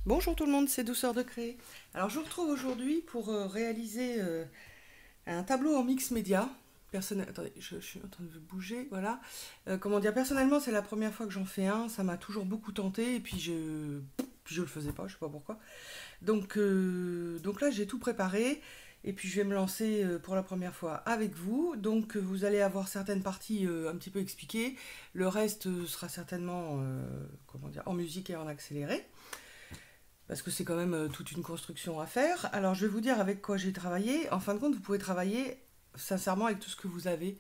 Bonjour tout le monde, c'est Douceur de Créer. Alors je vous retrouve aujourd'hui pour réaliser un tableau en mix média. Attendez, je suis en train de bouger, voilà. Comment dire, personnellement c'est la première fois que j'en fais un, ça m'a toujours beaucoup tenté et puis je le faisais pas, je sais pas pourquoi. Donc là j'ai tout préparé et puis je vais me lancer pour la première fois avec vous. Donc vous allez avoir certaines parties un petit peu expliquées, le reste sera certainement comment dire, en musique et en accéléré parce que c'est quand même toute une construction à faire. Alors je vais vous dire avec quoi j'ai travaillé. En fin de compte, vous pouvez travailler sincèrement avec tout ce que vous avez.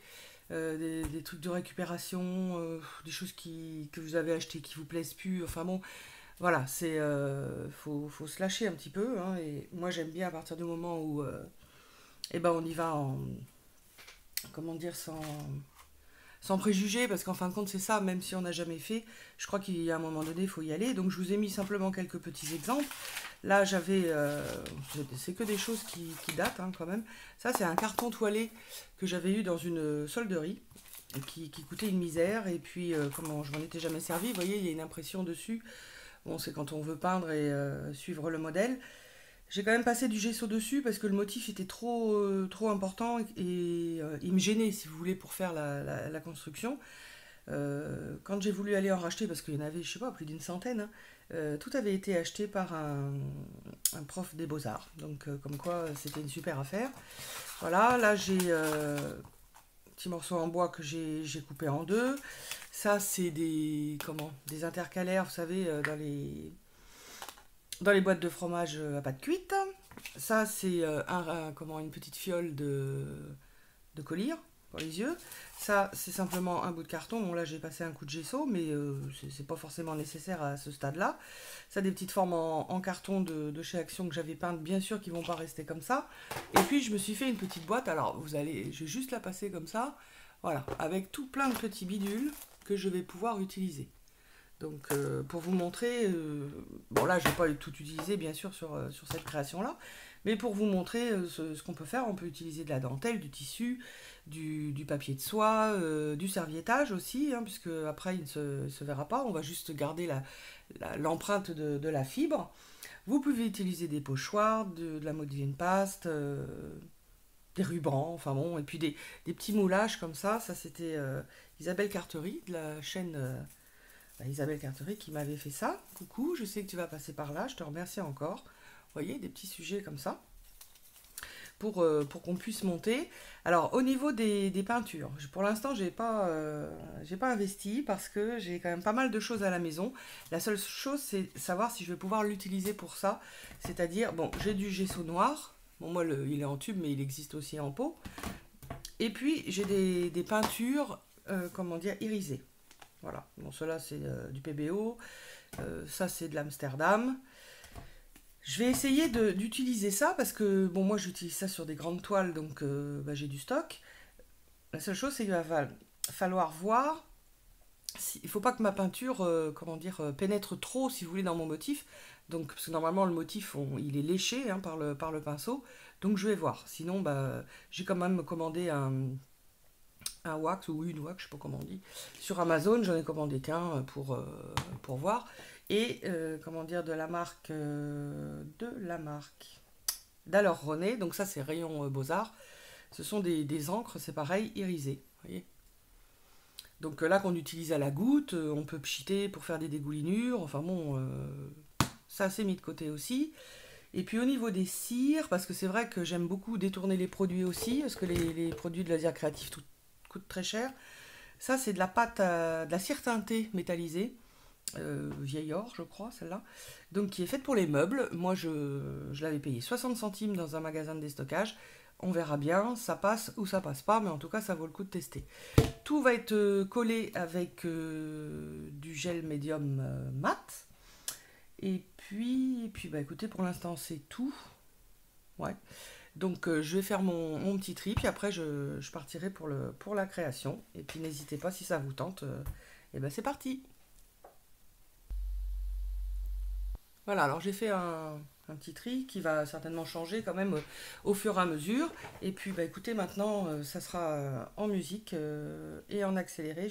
Des trucs de récupération, des choses que vous avez achetées qui vous plaisent plus. Enfin bon, voilà, faut se lâcher un petit peu, hein, et moi j'aime bien à partir du moment où eh ben, on y va en, comment dire, sans préjugés, parce qu'en fin de compte, c'est ça, même si on n'a jamais fait, je crois qu'il y a un moment donné, il faut y aller. Donc je vous ai mis simplement quelques petits exemples. Là, c'est que des choses qui datent hein, quand même. Ça, c'est un carton toilé que j'avais eu dans une solderie, qui coûtait une misère. Et puis, comment je m'en étais jamais servi, vous voyez, il y a une impression dessus. Bon, c'est quand on veut peindre et suivre le modèle. J'ai quand même passé du gesso dessus parce que le motif était trop important et il me gênait, si vous voulez, pour faire la construction. Quand j'ai voulu aller en racheter, parce qu'il y en avait, je sais pas, plus d'une centaine, hein, tout avait été acheté par un prof des beaux-arts. Donc, comme quoi, c'était une super affaire. Voilà, là, j'ai un petit morceau en bois que j'ai coupé en deux. Ça, c'est des intercalaires, vous savez, dans les boîtes de fromage à pâte cuite. Ça, c'est une petite fiole de collyre pour les yeux. Ça, c'est simplement un bout de carton. Bon, là, j'ai passé un coup de gesso, mais c'est pas forcément nécessaire à ce stade-là. Ça, des petites formes en carton de chez Action que j'avais peintes, bien sûr, qui vont pas rester comme ça. Et puis, je me suis fait une petite boîte. Alors, je vais juste la passer comme ça. Voilà, avec tout plein de petits bidules que je vais pouvoir utiliser. Donc pour vous montrer, bon là je vais pas tout utiliser bien sûr sur cette création-là, mais pour vous montrer ce qu'on peut faire, on peut utiliser de la dentelle, du tissu, du papier de soie, du serviettage aussi, hein, puisque après il ne se verra pas, on va juste garder l'empreinte de la fibre. Vous pouvez utiliser des pochoirs, de la modeline paste, des rubans, enfin bon, et puis des petits moulages comme ça c'était Isabelle Cartery de la chaîne... Isabelle Carteret qui m'avait fait ça. Coucou, je sais que tu vas passer par là, je te remercie encore. Vous voyez, des petits sujets comme ça pour qu'on puisse monter. Alors, au niveau des peintures, pour l'instant, j'ai pas investi parce que j'ai quand même pas mal de choses à la maison. La seule chose, c'est savoir si je vais pouvoir l'utiliser pour ça. C'est-à-dire, bon, j'ai du gesso noir. Bon, moi, il est en tube, mais il existe aussi en pot. Et puis, j'ai des peintures, comment dire, irisées. Voilà, bon, cela c'est du PBO, ça c'est de l'Amsterdam. Je vais essayer d'utiliser ça parce que, bon, moi j'utilise ça sur des grandes toiles, donc j'ai du stock. La seule chose, c'est qu'il va falloir voir. Il ne faut pas que ma peinture, comment dire, pénètre trop, si vous voulez, dans mon motif. Donc, parce que normalement, le motif, il est léché hein, par le pinceau. Donc, je vais voir. Sinon, j'ai quand même commandé un wax ou une wax, je sais pas comment on dit, sur Amazon. J'en ai commandé qu'un pour voir. Et comment dire, de la marque d'Alors René. Donc ça, c'est rayon Beaux-Arts. Ce sont des encres, c'est pareil, irisées. Vous voyez, donc là qu'on utilise à la goutte, on peut pchiter pour faire des dégoulinures. Enfin bon, ça c'est mis de côté aussi. Et puis au niveau des cires, parce que c'est vrai que j'aime beaucoup détourner les produits aussi, parce que les produits de laser créatif coûtent très cher. Ça, c'est de la cire teintée métallisée, vieille or, je crois, celle-là. Donc, qui est faite pour les meubles. Moi, je l'avais payé 60 centimes dans un magasin de déstockage. On verra bien, ça passe ou ça passe pas, mais en tout cas, ça vaut le coup de tester. Tout va être collé avec du gel médium mat. Et puis écoutez, pour l'instant, c'est tout. Ouais. Donc je vais faire mon petit tri, puis après je partirai pour la création. Et puis n'hésitez pas si ça vous tente, et ben c'est parti. Voilà, alors j'ai fait un petit tri qui va certainement changer quand même au fur et à mesure. Et puis écoutez, maintenant ça sera en musique et en accéléré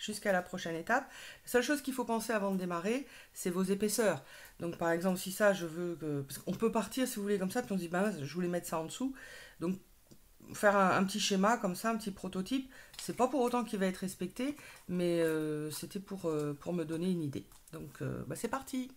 jusqu'à la prochaine étape. La seule chose qu'il faut penser avant de démarrer, c'est vos épaisseurs. Donc par exemple, si ça, je veux que... Parce qu'on peut partir, si vous voulez, comme ça, puis on se dit, bah, je voulais mettre ça en dessous. Donc faire un petit schéma comme ça, un petit prototype, c'est pas pour autant qu'il va être respecté, mais c'était pour me donner une idée. Donc bah, c'est parti.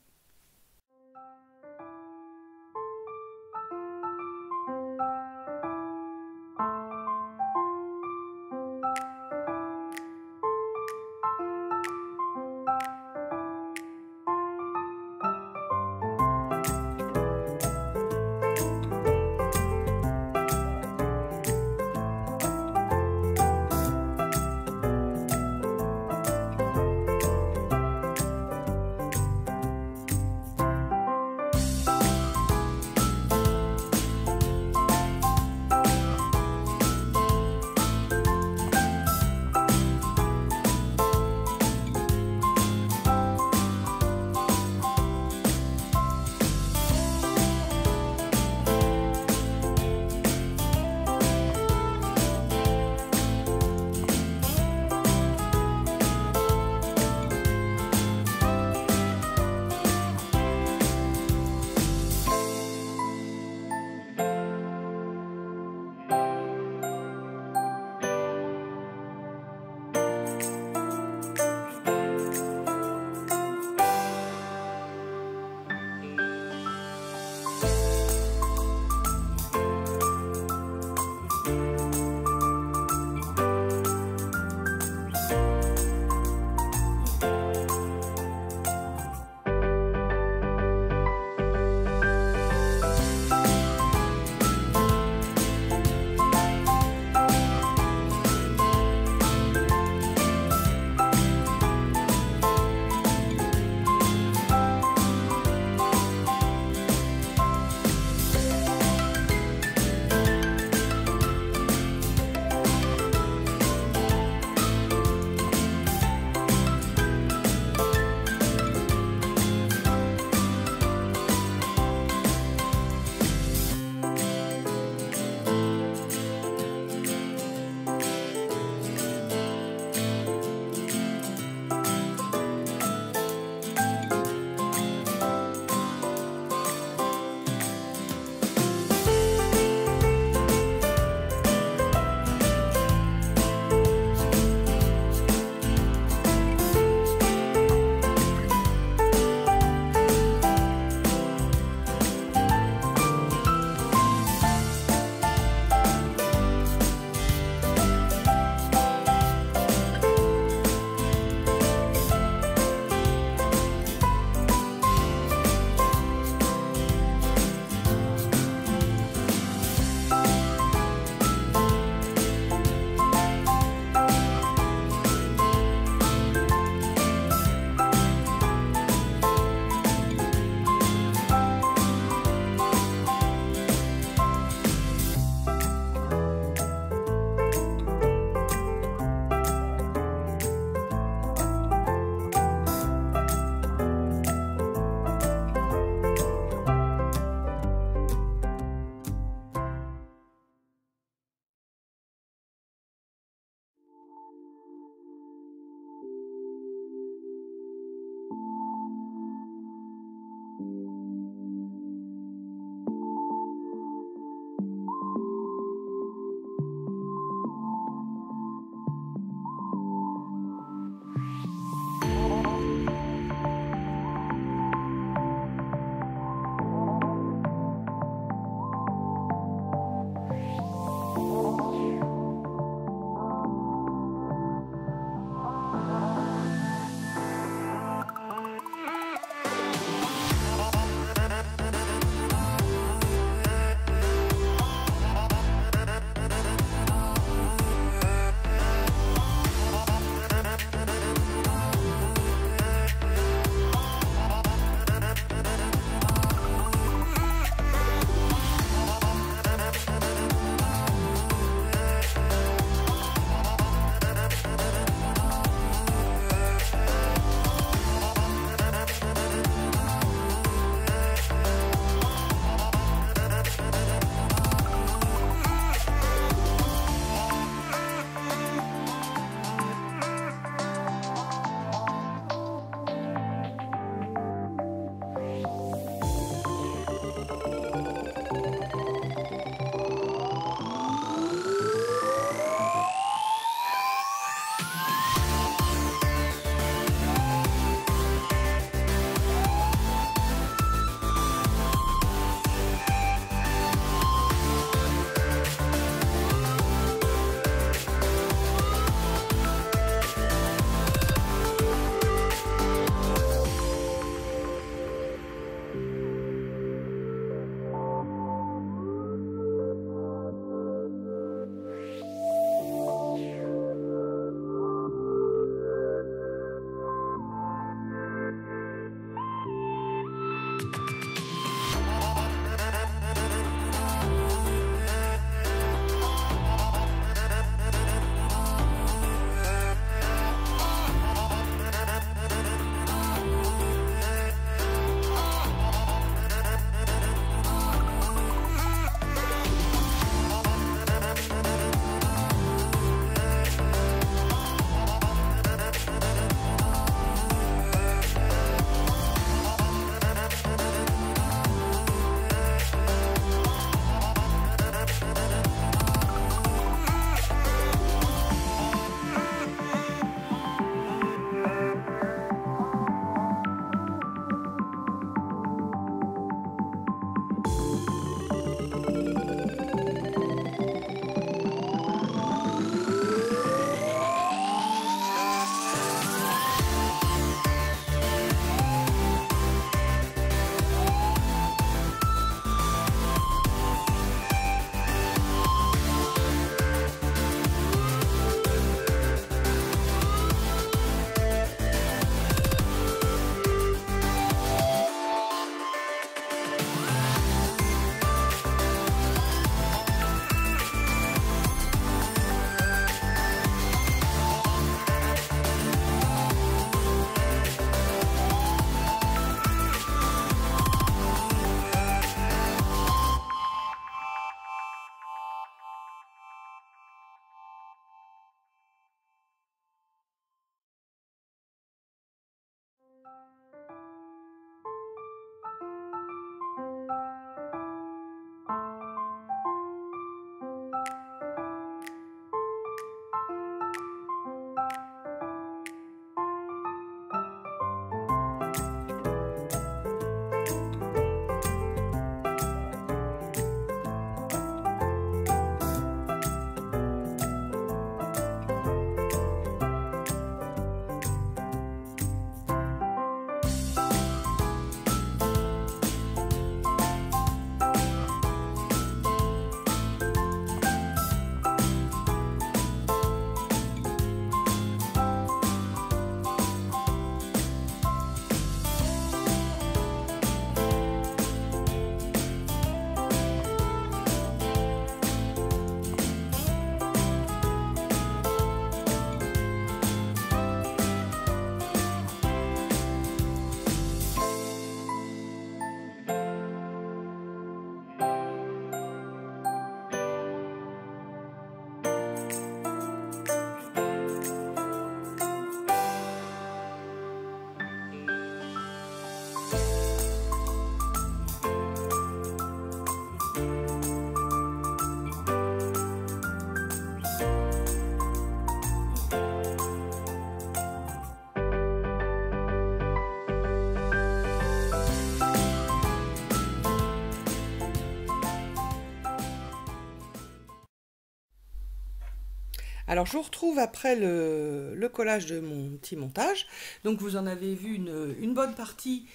Alors je vous retrouve après le collage de mon petit montage. Donc vous en avez vu une bonne partie,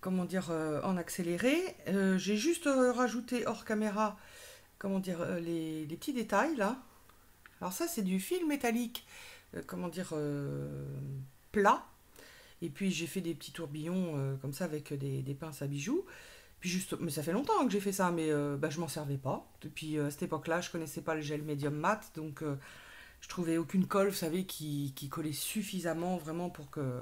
comment dire, en accéléré. J'ai juste rajouté hors caméra, comment dire, les petits détails là. Alors ça c'est du fil métallique, comment dire, plat. Et puis j'ai fait des petits tourbillons comme ça avec des pinces à bijoux. Puis juste, mais ça fait longtemps que j'ai fait ça, mais bah, je m'en servais pas. Et puis à cette époque-là, je connaissais pas le gel médium mat, donc je trouvais aucune colle, vous savez, qui collait suffisamment vraiment pour que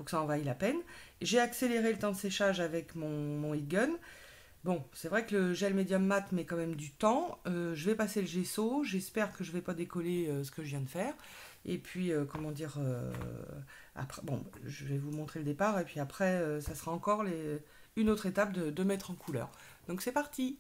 ça en vaille la peine. J'ai accéléré le temps de séchage avec mon heat gun. Bon, c'est vrai que le gel médium mat met quand même du temps. Je vais passer le gesso. J'espère que je vais pas décoller ce que je viens de faire. Et puis, comment dire, après, bon, je vais vous montrer le départ. Et puis après, ça sera encore une autre étape de mettre en couleur. Donc c'est parti!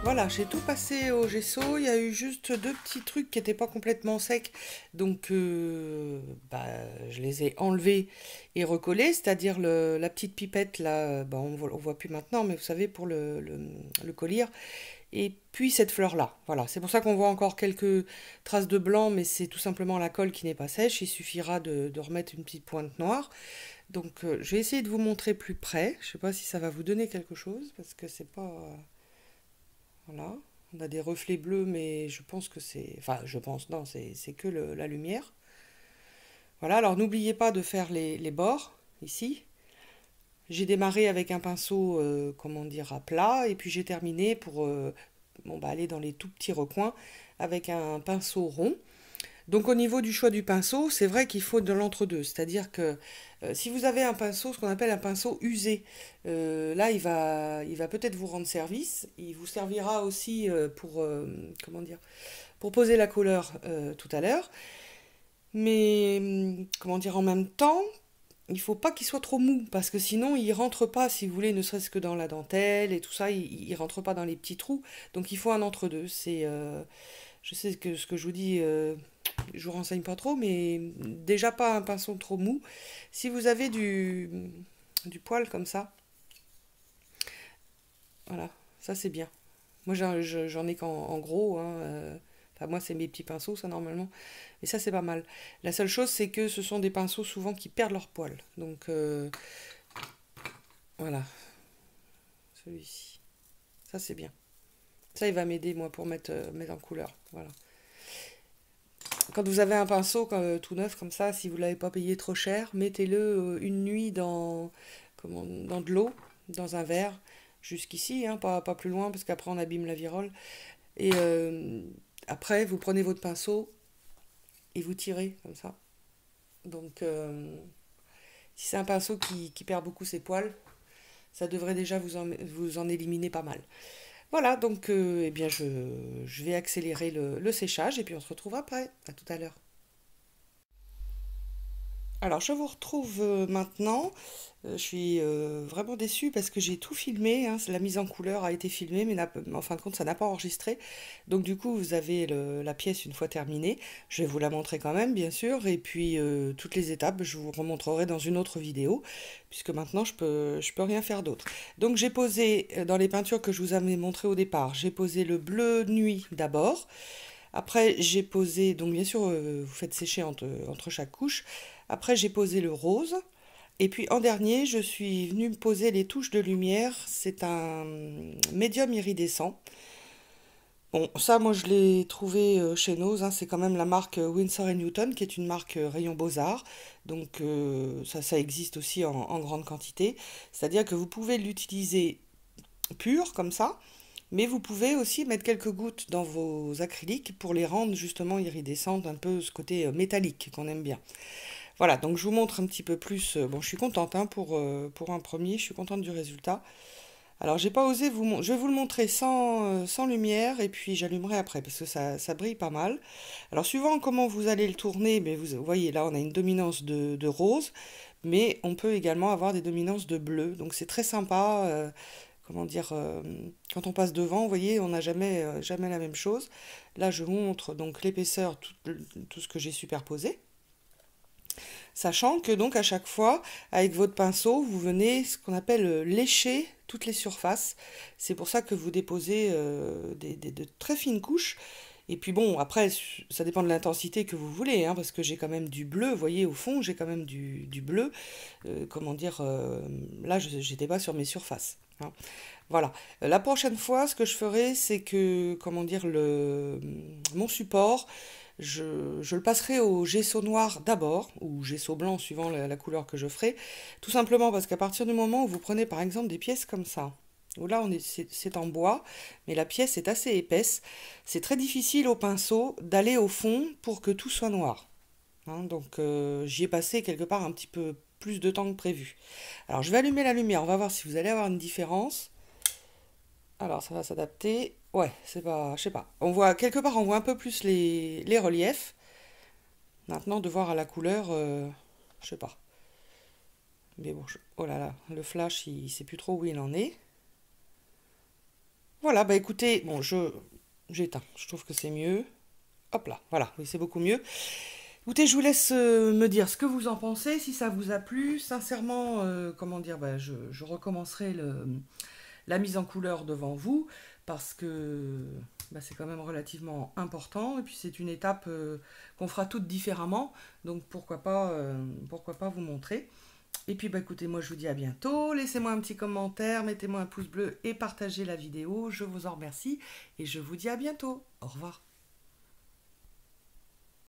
Voilà, j'ai tout passé au gesso. Il y a eu juste deux petits trucs qui n'étaient pas complètement secs. Donc, bah, je les ai enlevés et recollés. C'est-à-dire la petite pipette, là, bah, on voit plus maintenant, mais vous savez, pour le collier. Et puis cette fleur-là. Voilà, c'est pour ça qu'on voit encore quelques traces de blanc, mais c'est tout simplement la colle qui n'est pas sèche. Il suffira de remettre une petite pointe noire. Donc, je vais essayer de vous montrer plus près. Je ne sais pas si ça va vous donner quelque chose, parce que c'est pas... Voilà, on a des reflets bleus, mais je pense que c'est... Enfin, je pense, non, c'est que la lumière. Voilà, alors n'oubliez pas de faire les bords, ici. J'ai démarré avec un pinceau, comment dire, à plat, et puis j'ai terminé pour bon, bah, aller dans les tout petits recoins avec un pinceau rond. Donc au niveau du choix du pinceau, c'est vrai qu'il faut de l'entre-deux. C'est-à-dire que si vous avez un pinceau, ce qu'on appelle un pinceau usé, là il va peut-être vous rendre service. Il vous servira aussi pour, comment dire, pour poser la couleur tout à l'heure. Mais comment dire, en même temps, il faut pas qu'il soit trop mou parce que sinon il rentre pas, si vous voulez, ne serait-ce que dans la dentelle et tout ça, il rentre pas dans les petits trous. Donc il faut un entre-deux. Je sais que ce que je vous dis, je vous renseigne pas trop, mais déjà pas un pinceau trop mou. Si vous avez du poil comme ça, voilà, ça c'est bien. Moi j'en ai qu'en gros, hein, enfin, moi c'est mes petits pinceaux ça normalement, et ça c'est pas mal. La seule chose c'est que ce sont des pinceaux souvent qui perdent leur poil. Donc voilà, celui-ci. Ça c'est bien. Ça il va m'aider moi pour mettre en couleur. Voilà. Quand vous avez un pinceau tout neuf comme ça, si vous ne l'avez pas payé trop cher, mettez-le une nuit dans de l'eau, dans un verre, jusqu'ici, hein, pas plus loin, parce qu'après on abîme la virole. Et après, vous prenez votre pinceau et vous tirez comme ça. Donc, si c'est un pinceau qui perd beaucoup ses poils, ça devrait déjà vous en éliminer pas mal. Voilà, donc eh bien je vais accélérer le séchage et puis on se retrouve après. À tout à l'heure. Alors, je vous retrouve maintenant. Je suis vraiment déçue parce que j'ai tout filmé, hein. La mise en couleur a été filmée, mais en fin de compte, ça n'a pas enregistré. Donc, du coup, vous avez la pièce une fois terminée. Je vais vous la montrer quand même, bien sûr. Et puis, toutes les étapes, je vous remontrerai dans une autre vidéo, puisque maintenant, je peux rien faire d'autre. Donc, j'ai posé, dans les peintures que je vous avais montrées au départ, j'ai posé le bleu nuit d'abord. Après, j'ai posé, donc bien sûr, vous faites sécher entre chaque couche. Après, j'ai posé le rose. Et puis en dernier, je suis venue me poser les touches de lumière. C'est un médium iridescent. Bon, ça, moi, je l'ai trouvé chez Nose, hein. C'est quand même la marque Winsor & Newton, qui est une marque rayon Beaux-Arts. Donc, ça existe aussi en grande quantité. C'est-à-dire que vous pouvez l'utiliser pur, comme ça, mais vous pouvez aussi mettre quelques gouttes dans vos acryliques pour les rendre justement iridescentes, un peu ce côté métallique qu'on aime bien. Voilà, donc je vous montre un petit peu plus. Bon, je suis contente hein, pour un premier, je suis contente du résultat. Alors, j'ai pas osé je vais vous le montrer sans lumière et puis j'allumerai après parce que ça brille pas mal. Alors, suivant comment vous allez le tourner, mais vous voyez là, on a une dominance de rose, mais on peut également avoir des dominances de bleu. Donc, c'est très sympa. Comment dire, quand on passe devant, vous voyez, on n'a jamais la même chose. Là, je vous montre donc l'épaisseur, tout ce que j'ai superposé. Sachant que donc à chaque fois, avec votre pinceau, vous venez ce qu'on appelle lécher toutes les surfaces. C'est pour ça que vous déposez de très fines couches. Et puis bon, après, ça dépend de l'intensité que vous voulez, hein, parce que j'ai quand même du bleu, vous voyez, au fond, j'ai quand même du bleu. Comment dire, là, je n'étais pas sur mes surfaces, hein. Voilà. La prochaine fois, ce que je ferai, c'est que, comment dire, mon support, je le passerai au gesso noir d'abord, ou gesso blanc suivant la couleur que je ferai, tout simplement parce qu'à partir du moment où vous prenez par exemple des pièces comme ça, où là c'est en bois, mais la pièce est assez épaisse, c'est très difficile au pinceau d'aller au fond pour que tout soit noir, hein. Donc j'y ai passé quelque part un petit peu plus de temps que prévu. Alors je vais allumer la lumière, on va voir si vous allez avoir une différence. Alors, ça va s'adapter. Ouais, c'est pas, je sais pas. On voit, quelque part, on voit un peu plus les reliefs. Maintenant, de voir à la couleur, je sais pas. Mais bon, oh là là, le flash, il sait plus trop où il en est. Voilà, bah écoutez, bon, j'éteins. Je trouve que c'est mieux. Hop là, voilà, oui, c'est beaucoup mieux. Écoutez, je vous laisse me dire ce que vous en pensez, si ça vous a plu. Sincèrement, comment dire, bah, je recommencerai la mise en couleur devant vous parce que bah, c'est quand même relativement important et puis c'est une étape qu'on fera toutes différemment, donc pourquoi pas vous montrer. Et puis bah écoutez, moi je vous dis à bientôt, laissez-moi un petit commentaire, mettez-moi un pouce bleu et partagez la vidéo, je vous en remercie et je vous dis à bientôt. Au revoir.